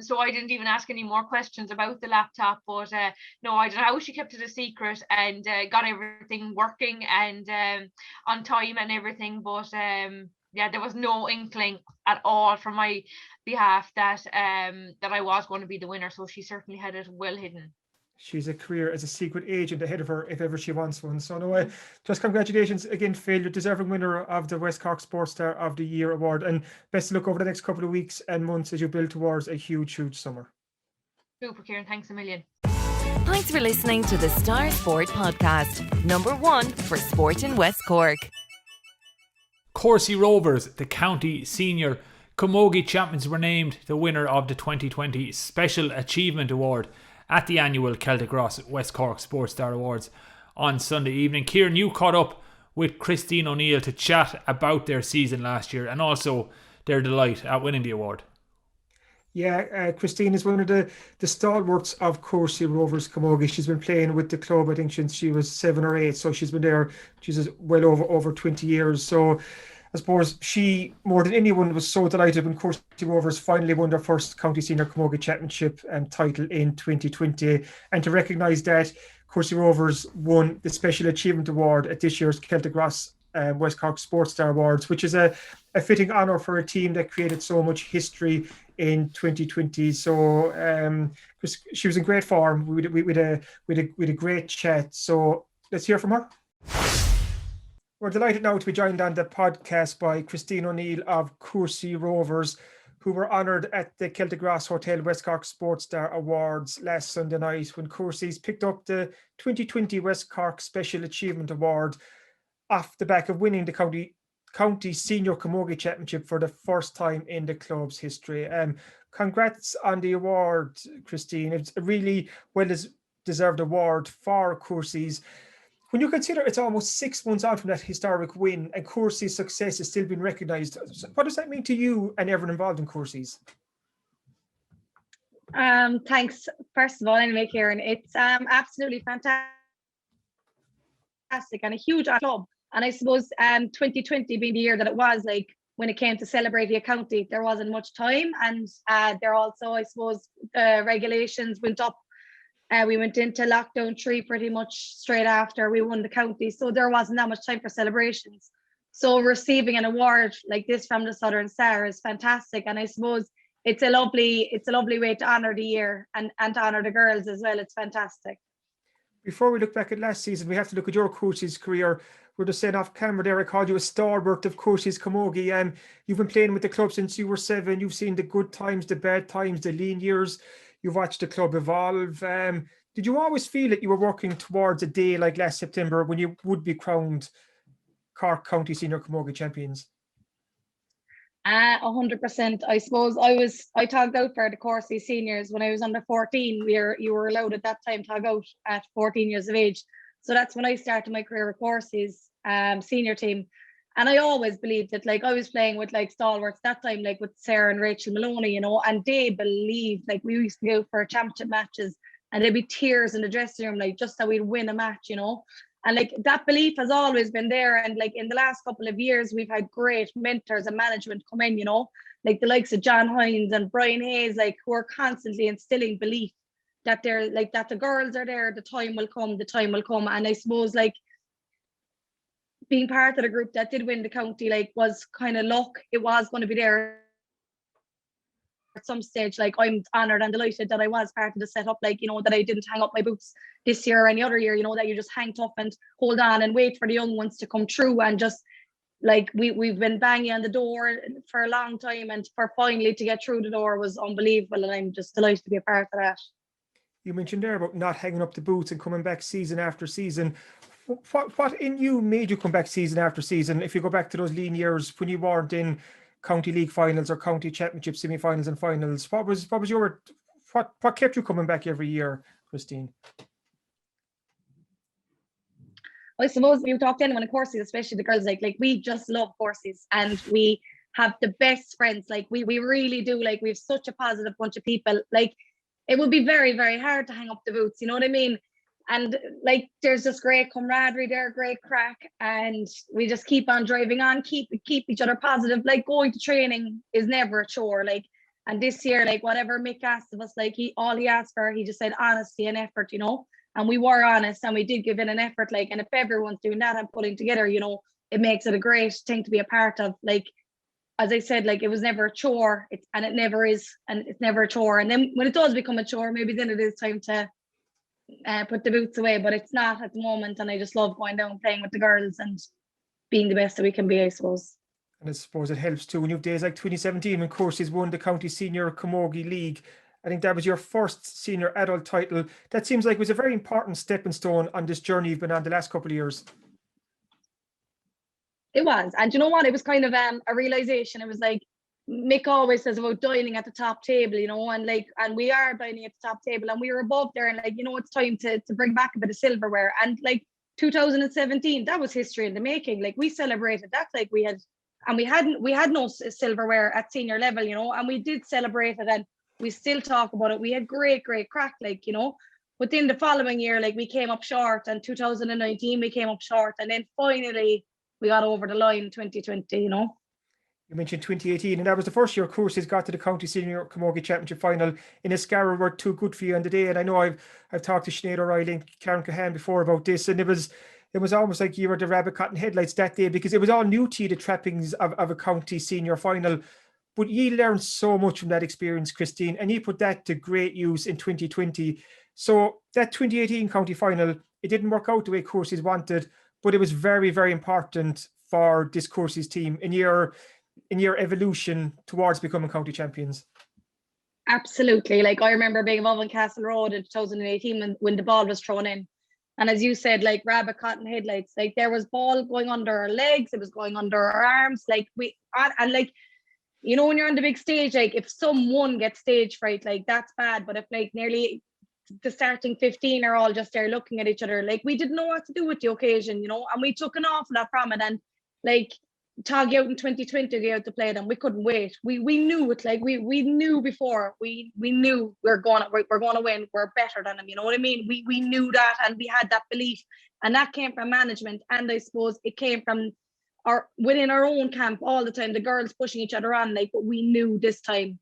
so I didn't even ask any more questions about the laptop. But no, I don't know how she kept it a secret, and got everything working and on time and everything. But yeah, there was no inkling at all from my behalf that that I was going to be the winner. So she certainly had it well hidden. She's a career as a secret agent ahead of her if ever she wants one. So no, just congratulations again, Phil, you're deserving winner of the West Cork Sports Star of the Year award, and best of luck over the next couple of weeks and months as you build towards a huge summer. Super, Kieran, thanks a million. Thanks for listening to the Star Sport Podcast, #1 for sport in West Cork. Courcey Rovers, the county senior camogie champions, were named the winner of the 2020 Special Achievement Award at the annual Celtic West Cork Sports Star Awards on Sunday evening. Kieran, you caught up with Christine O'Neill to chat about their season last year and also their delight at winning the award. Yeah, Christine is one of the stalwarts of Courcey Rovers camogie. She's been playing with the club, I think, since she was 7 or 8. So she's been there, she's well over 20 years. So I suppose she, more than anyone, was so delighted when Courcey Rovers finally won their first County Senior Camogie Championship title in 2020. And to recognise that, Courcey Rovers won the Special Achievement Award at this year's Celtic West Cork Sports Star Awards, which is a fitting honour for a team that created so much history in 2020. So she was in great form. We had a great chat. So let's hear from her. We're delighted now to be joined on the podcast by Christine O'Neill of Courcey Rovers, who were honoured at the Celtic Grass Hotel West Cork Sports Star Awards last Sunday night when Courcey's picked up the 2020 West Cork Special Achievement Award off the back of winning the County Senior Camogie Championship for the first time in the club's history. Congrats on the award, Christine. It's a really well-deserved award for Courcey's. When you consider it's almost 6 months out from that historic win and Courcey's success is still being recognised, what does that mean to you and everyone involved in Courcey's? Thanks, first of all, anyway, Kieran. It's absolutely fantastic and a huge club. And I suppose 2020 being the year that it was, like when it came to celebrating a county, there wasn't much time. And there also, I suppose, the regulations went up. We went into lockdown 3 pretty much straight after we won the county. So there wasn't that much time for celebrations. So receiving an award like this from the Southern Star is fantastic. And I suppose it's a lovely way to honour the year and to honour the girls as well. It's fantastic. Before we look back at last season, we have to look at your Courcey's career. We're just saying off camera there, I called you a stalwart of Courcey's camogie. You've been playing with the club since you were 7. You've seen the good times, the bad times, the lean years. You've watched the club evolve. Did you always feel that you were working towards a day like last September when you would be crowned Cork County Senior Camogie champions? 100%. I suppose I togged out for the Courcey seniors when I was under 14. You were allowed at that time to tog out at 14 years of age. So that's when I started my career with Courcey's senior team. And I always believed that, like, I was playing with like stalwarts that time, like with Sarah and Rachel Maloney, you know, and they believed, like, we used to go for championship matches and there'd be tears in the dressing room, like just that we'd win a match, you know. And like that belief has always been there. And like in the last couple of years, we've had great mentors and management come in, you know, like the likes of John Hines and Brian Hayes, like, who are constantly instilling belief that they're like, that the girls are there, the time will come. And I suppose, like, being part of the group that did win the county, like, was kind of luck. It was going to be there at some stage. Like, I'm honoured and delighted that I was part of the setup, like, you know, that I didn't hang up my boots this year or any other year, you know, that you just hang tough and hold on and wait for the young ones to come through. And just like we've been banging on the door for a long time, and for finally to get through the door was unbelievable, and I'm just delighted to be a part of that. You mentioned there about not hanging up the boots and coming back season after season. What in you made you come back season after season? If you go back to those lean years when you weren't in county league finals or county championship semi-finals and finals, what kept you coming back every year, Christine? I suppose you talk to anyone in Courcey's, especially the girls, like we just love Courcey's, and we have the best friends. Like we really do. Like, we have such a positive bunch of people. Like, it would be very, very hard to hang up the boots, you know what I mean? And like, there's just great camaraderie there, great crack, and we just keep on driving on, keep each other positive. Like, going to training is never a chore. Like, and this year, like, whatever Mick asked of us, like, all he asked for, he just said honesty and effort, you know. And we were honest, and we did give in an effort. Like, and if everyone's doing that and putting together, you know, it makes it a great thing to be a part of. Like, as I said, like, it was never a chore, and it never is, and it's never a chore. And then when it does become a chore, maybe then it is time to put the boots away, but it's not at the moment. And I just love going down playing with the girls and being the best that we can be, I suppose. And I suppose it helps too when you have days like 2017 when Courcey's won the County Senior Camogie League. I think that was your first senior adult title. That seems like it was a very important stepping stone on this journey you've been on the last couple of years. It was. And you know what? It was kind of a realization. It was like Mick always says about dining at the top table, you know, and we are dining at the top table, and we were above there, and like, you know, it's time to bring back a bit of silverware. And like 2017, that was history in the making. Like, we celebrated that, like we had no silverware at senior level, you know, and we did celebrate it, and we still talk about it. We had great crack, like, you know. But then the following year, like, we came up short, and 2019 we came up short, and then finally we got over the line in 2020, you know. You mentioned 2018, and that was the first year Courcey's got to the County Senior Camogie Championship final. In Escarra were too good for you on the day, and I know I've talked to Sinead O'Reilly and Kieran Cahan before about this, and it was almost like you were the rabbit caught in headlights that day, because it was all new to you, the trappings of a county senior final. But you learned so much from that experience, Christine, and you put that to great use in 2020. So that 2018 county final, it didn't work out the way Courcey's wanted, but it was very, very important for this Courcey's team in your evolution towards becoming county champions. Absolutely. Like, I remember being involved in Castle Road in 2018 when the ball was thrown in. And as you said, like, rabbit caught in headlights, like, there was ball going under our legs, it was going under our arms, like, and like, you know, when you're on the big stage, like, if someone gets stage fright, like, that's bad. But if like nearly the starting 15 are all just there looking at each other, like, we didn't know what to do with the occasion, you know, and we took an awful lot from it. And like, Tog out in 2020 to get out to play them, we couldn't wait. We knew it, like, we knew before, we knew we're going to win, we're better than them, you know what I mean? We knew that, and we had that belief, and that came from management, and I suppose it came from within our own camp all the time, the girls pushing each other on, like, but we knew this time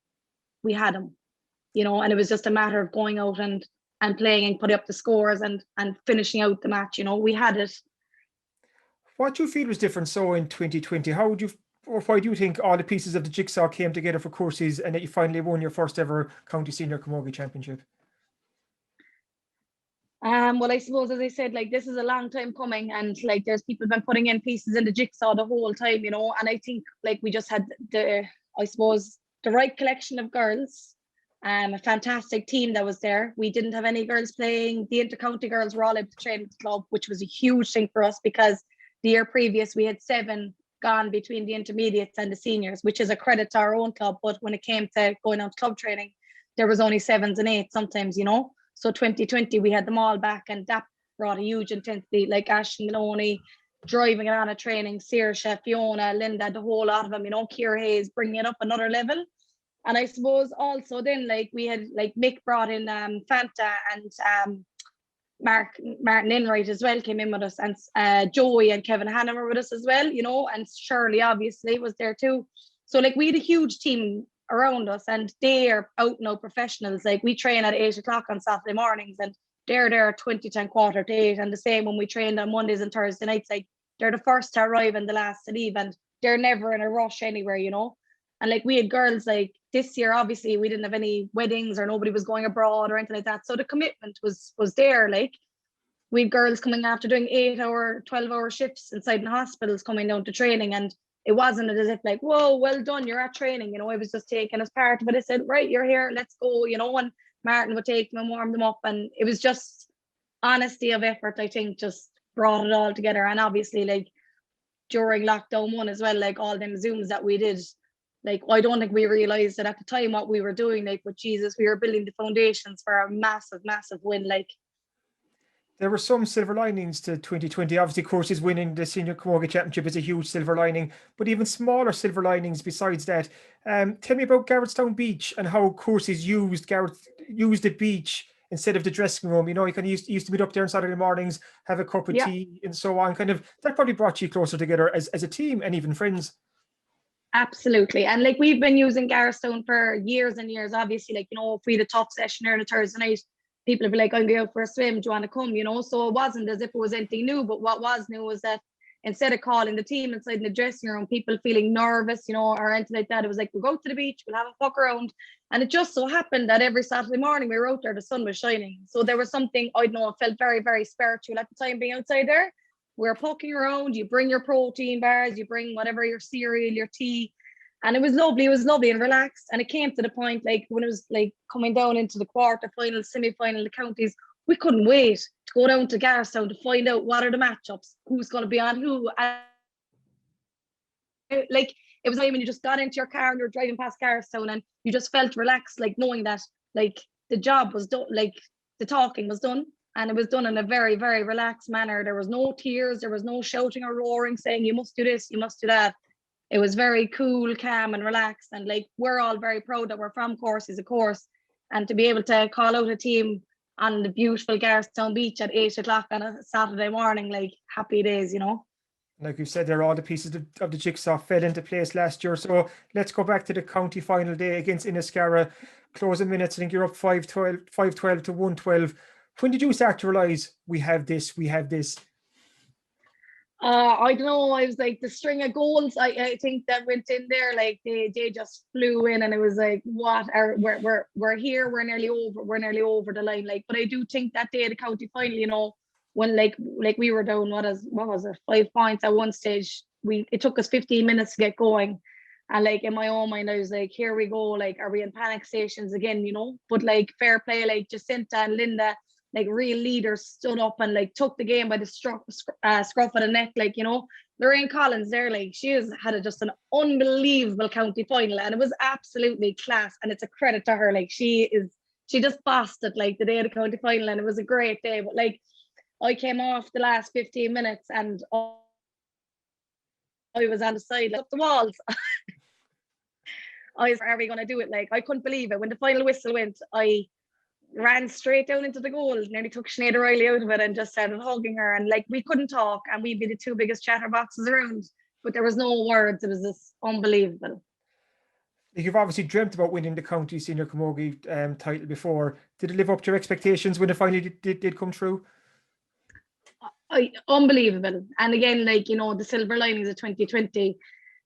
we had them, you know, and it was just a matter of going out and playing and putting up the scores and finishing out the match, you know. We had it. What do you feel was different so in 2020? Why do you think all the pieces of the jigsaw came together for Courcey's and that you finally won your first ever County Senior Camogie Championship? Well, I suppose, as I said, like, this is a long time coming, and like, there's people been putting in pieces in the jigsaw the whole time, you know, and I think like we just had the right collection of girls, a fantastic team that was there. We didn't have any girls playing. The inter-county girls were all able to train with the club, which was a huge thing for us, because the year previous we had 7 gone between the intermediates and the seniors, which is a credit to our own club. But when it came to going on to club training, there was only 7s and 8s sometimes, you know. So 2020 we had them all back, and that brought a huge intensity, like Ashton Maloney driving it on a training, Saoirse, Fiona, Linda, the whole lot of them, you know, Ciara Hayes bringing it up another level. And I suppose also then, like, we had, like, Mick brought in Fanta, and Martin Enright as well came in with us, and Joey and Kevin Hannon were with us as well, you know, and Shirley obviously was there too. So like, we had a huge team around us, and they are out and out professionals. Like, we train at 8 o'clock on Saturday mornings, and they're there at 10 quarter to 8, and the same when we trained on Mondays and Thursday nights. Like, they're the first to arrive and the last to leave, and they're never in a rush anywhere, you know. And like, we had girls, like, this year obviously we didn't have any weddings or nobody was going abroad or anything like that, so the commitment was there. Like, we had girls coming after doing 8-hour 12-hour shifts inside the hospitals coming down to training, and it wasn't as if like, whoa, well done, you're at training, you know. It was just taken as part of it. I said, right, you're here, let's go, you know. And Martin would take them and warm them up, and it was just honesty of effort, I think, just brought it all together. And obviously, like, during lockdown 1 as well, like, all them Zooms that we did, like, I don't think we realized that at the time what we were doing, like, but Jesus, we were building the foundations for a massive win. Like, there were some silver linings to 2020. Obviously, Courcey's winning the Senior Camogie Championship is a huge silver lining, but even smaller silver linings besides that. Tell me about Garrettstown Beach and how Courcey's used the beach instead of the dressing room. You know, you kind of used to meet up there on Saturday mornings, have a cup of tea and so on. Kind of, that probably brought you closer together as a team and even friends. Absolutely. And like, we've been using Garrettstown for years and years. Obviously, like, you know, if we had a tough session on a Thursday night, people would be like, I'm going out for a swim, do you want to come, you know? So it wasn't as if it was anything new, but what was new was that instead of calling the team inside in the dressing room, people feeling nervous, or anything like that, it was like, we'll go to the beach, we'll have a fuck around. And it just so happened that every Saturday morning we were out there, the sun was shining. So there was something, I don't know, it felt very, very spiritual at the time being outside there. We were poking around, you bring your protein bars, you bring whatever, your cereal, your tea. And it was lovely and relaxed. And it came to the point, like when it was like coming down into the quarter-final, semi-final, the counties, we couldn't wait to go down to Garstown to find out what are the matchups, who's going to be on who. And like, it was like when you just got into your car and you were driving past Garstown and you just felt relaxed, like knowing that like the job was done, like the talking was done. And it was done in a very, very relaxed manner. There was no tears, there was no shouting or roaring saying, you must do this, you must do that. It was very cool, calm and relaxed. And like, we're all very proud that we're from Courcey, of course. And to be able to call out a team on the beautiful Garstown beach at 8 o'clock on a Saturday morning, like happy days, Like you said, there all the pieces of the jigsaw fell into place last year. So let's go back to the county final day against Inniscarra. Closing minutes, I think you're up 5-12 to 112. When did you start to realise we have this? I don't know. I was like, the string of goals, I think that went in there, like they just flew in, and it was like, we're here, we're nearly over the line. Like, but I do think that day, the county final, when like we were down, what was it, 5 points at one stage. It took us 15 minutes to get going, and like in my own mind, I was like, here we go. Like, are we in panic stations again? But like, fair play, like Jacinta and Linda, like real leaders, stood up and like took the game by the scruff of the neck. Like, Lorraine Collins there, like she had just an unbelievable county final, and it was absolutely class. And it's a credit to her. Like she just bossed it like the day of the county final, and it was a great day. But like, I came off the last 15 minutes and I was on the side, like, up the walls. I was, are we going to do it? Like, I couldn't believe it. When the final whistle went, I ran straight down into the goal, nearly took Sinead O'Reilly out of it and just started hugging her. And like, we couldn't talk, and we'd be the two biggest chatterboxes around, but there was no words. It was just unbelievable. You've obviously dreamt about winning the county senior camogie title before. Did it live up to your expectations when it finally did come true? Unbelievable. And again, like, the silver linings of 2020,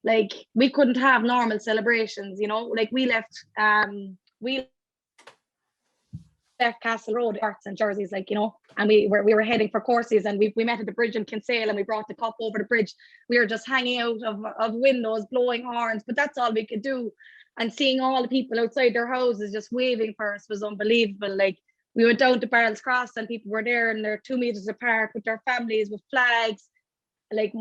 like we couldn't have normal celebrations, like we left Castle Road, arts and jerseys, like, and we were heading for Courcey's, and we met at the bridge in Kinsale, and we brought the cup over the bridge. We were just hanging out of windows, blowing horns, but that's all we could do. And seeing all the people outside their houses just waving for us was unbelievable. Like, we went down to Barrels Cross, and people were there, and they're 2 meters apart with their families with flags. Like,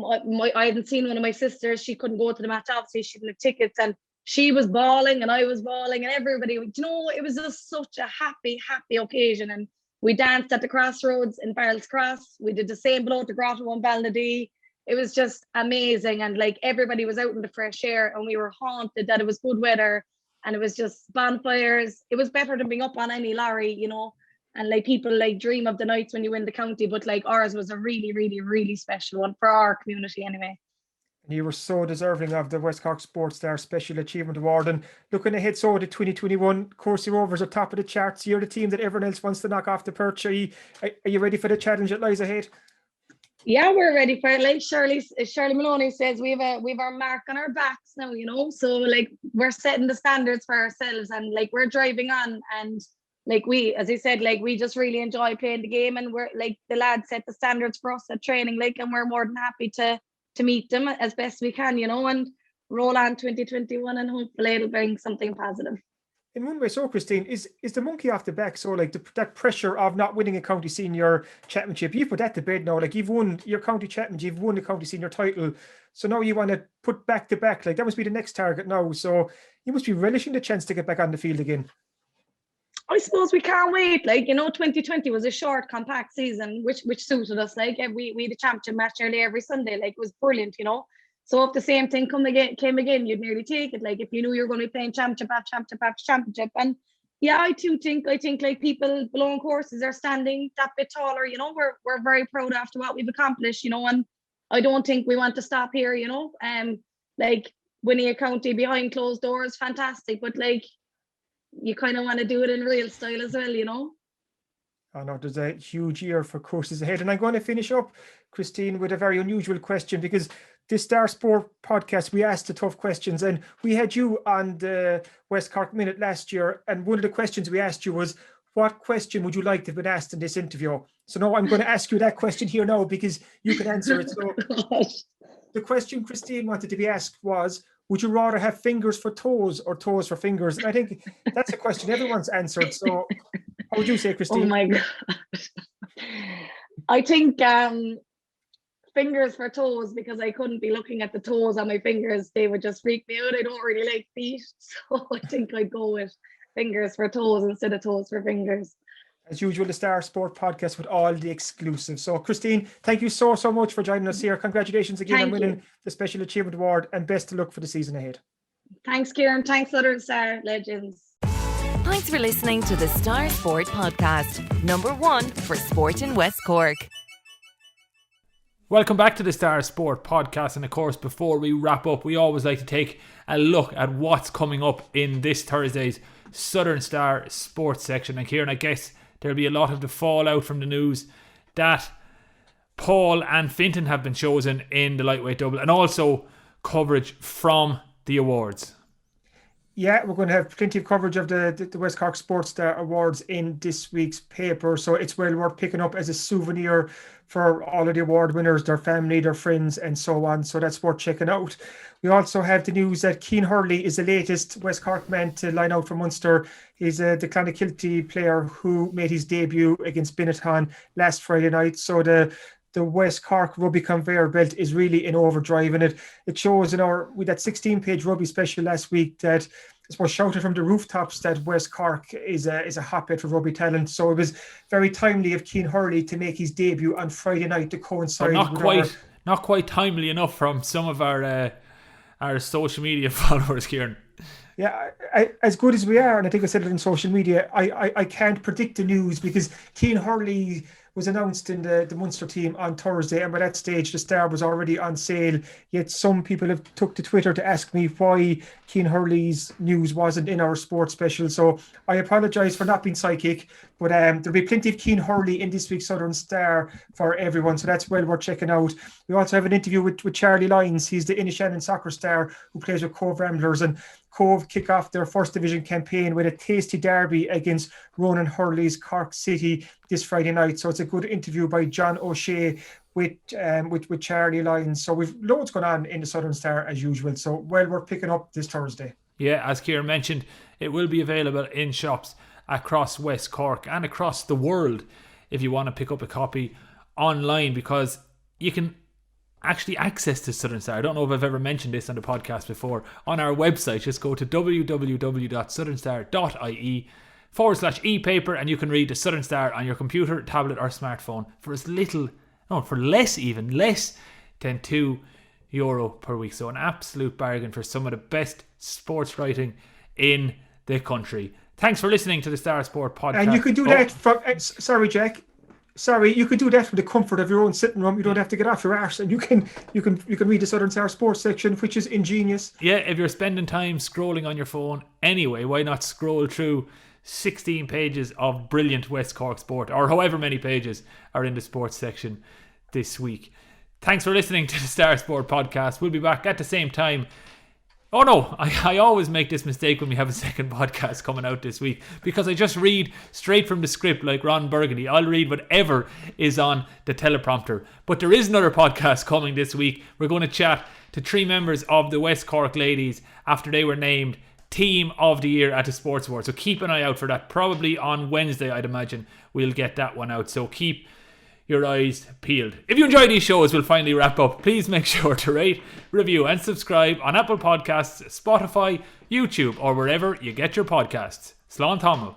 I hadn't seen one of my sisters. She couldn't go to the match, obviously she didn't have tickets, and she was bawling and I was bawling, and everybody, it was just such a happy occasion. And we danced at the crossroads in Barrels Cross. We did the same below the grotto in Ballineen. It was just amazing. And like, everybody was out in the fresh air, and we were haunted that it was good weather, and it was just bonfires. It was better than being up on any lorry, and like, people like dream of the nights when you win the county, but like, ours was a really, really, really special one for our community anyway. You were so deserving of the West Cork Sports Star Special Achievement Award. And looking ahead, so to 2021, Courcey Rovers are top of the charts. You're the team that everyone else wants to knock off the perch. Are you ready for the challenge that lies ahead? Yeah, we're ready for it. Like Shirley Maloney says, we've our mark on our backs now, so like, we're setting the standards for ourselves, and like, we're driving on. And like, as I said, like, we just really enjoy playing the game, and we're like, the lads set the standards for us at training, like, and we're more than happy to meet them as best we can, and roll on 2021, and hopefully it'll bring something positive. In one way, so Christine, is the monkey off the back? So like, that pressure of not winning a county senior championship, you put that to bed now. Like, you've won your county championship, you've won the county senior title, so now you want to put back to back. Like, that must be the next target now. So you must be relishing the chance to get back on the field again. I suppose we can't wait. Like, 2020 was a short, compact season, which suited us. Like, we had a championship match nearly every Sunday. Like, it was brilliant, So if the same thing came again, you'd nearly take it. Like, if you knew you were going to be playing championship after championship. And yeah, I think like, people below in courses are standing that bit taller. We're very proud after what we've accomplished. And I don't think we want to stop here. Like, winning a county behind closed doors, fantastic, but like, you kind of want to do it in real style as well, I know there's a huge year for courses ahead. And I'm going to finish up, Christine, with a very unusual question, because this Star Sport podcast, we asked the tough questions, and we had you on the West Cork Minute last year. And one of the questions we asked you was, what question would you like to have been asked in this interview? So now I'm going to ask you that question here now, because you can answer it. So the question Christine wanted to be asked was, would you rather have fingers for toes or toes for fingers? And I think that's a question everyone's answered. So how would you say, Christine? Oh my God. I think fingers for toes, because I couldn't be looking at the toes on my fingers. They would just freak me out. I don't really like feet. So I think I'd go with fingers for toes instead of toes for fingers. As usual, the Star Sport podcast with all the exclusives. So, Christine, thank you so much for joining us here. Congratulations again on winning the Special Achievement Award, and best of luck for the season ahead. Thanks, Kieran. Thanks, Southern Star legends. Thanks for listening to the Star Sport Podcast, #1 for sport in West Cork. Welcome back to the Star Sport Podcast, and of course, before we wrap up, we always like to take a look at what's coming up in this Thursday's Southern Star Sports section. And Kieran, I guess there'll be a lot of the fallout from the news that Paul and Fintan have been chosen in the lightweight double, and also coverage from the awards. Yeah, we're going to have plenty of coverage of the West Cork Sports Star Awards in this week's paper, so it's well worth picking up as a souvenir for all of the award winners, their family, their friends, and so on. So that's worth checking out. We also have the news that Cian Hurley is the latest West Cork man to line out for Munster. He's the Clonakilty player who made his debut against Benetton last Friday night. So the West Cork rugby conveyor belt is really in overdrive, and it shows with that 16-page rugby special last week that I suppose shouted from the rooftops that West Cork is a hotbed for rugby talent. So it was very timely of Cian Hurley to make his debut on Friday night to coincide. But not quite timely enough from some of our social media followers, Kieran. Yeah, as good as we are, and I think I said it on social media, I can't predict the news, because Cian Hurley was announced in the Munster team on Thursday, and by that stage the Star was already on sale. Yet some people have took to Twitter to ask me why Cian Hurley's news wasn't in our sports special. So I apologise for not being psychic, but there'll be plenty of Cian Hurley in this week's Southern Star for everyone, so that's well worth checking out. We also have an interview with Charlie Lyons. He's the Inishannon soccer star who plays with Cove Ramblers, and Cove kick off their first division campaign with a tasty derby against Ronan Hurley's Cork City this Friday night. So it's a good interview by John O'Shea with Charlie Lyons. So we've loads going on in the Southern Star as usual. So well worth picking up this Thursday. Yeah, as Kieran mentioned, it will be available in shops across West Cork and across the world if you want to pick up a copy online, because you can actually access the Southern Star. I don't know if I've ever mentioned this on the podcast before. On our website, just go to www.southernstar.ie/e-paper, and you can read the Southern Star on your computer, tablet or smartphone for less than €2 per week. So an absolute bargain for some of the best sports writing in the country. Thanks for listening to the Star Sport Podcast. And you can do that from sorry Jack, you could do that from the comfort of your own sitting room. You don't have to get off your arse, and you can read the Southern Star Sports section, which is ingenious. Yeah, if you're spending time scrolling on your phone anyway, why not scroll through 16 pages of brilliant West Cork sport, or however many pages are in the sports section this week. Thanks for listening to the Star Sport Podcast. We'll be back at the same time. Oh no, I always make this mistake when we have a second podcast coming out this week, because I just read straight from the script like Ron Burgundy. I'll read whatever is on the teleprompter. But there is another podcast coming this week. We're going to chat to 3 members of the West Cork Ladies after they were named Team of the Year at the Sports Award. So keep an eye out for that. Probably on Wednesday, I'd imagine we'll get that one out. So keep your eyes peeled. If you enjoy these shows, we'll finally wrap up. Please make sure to rate, review and subscribe on Apple Podcasts, Spotify, YouTube or wherever you get your podcasts. Slán Tamil.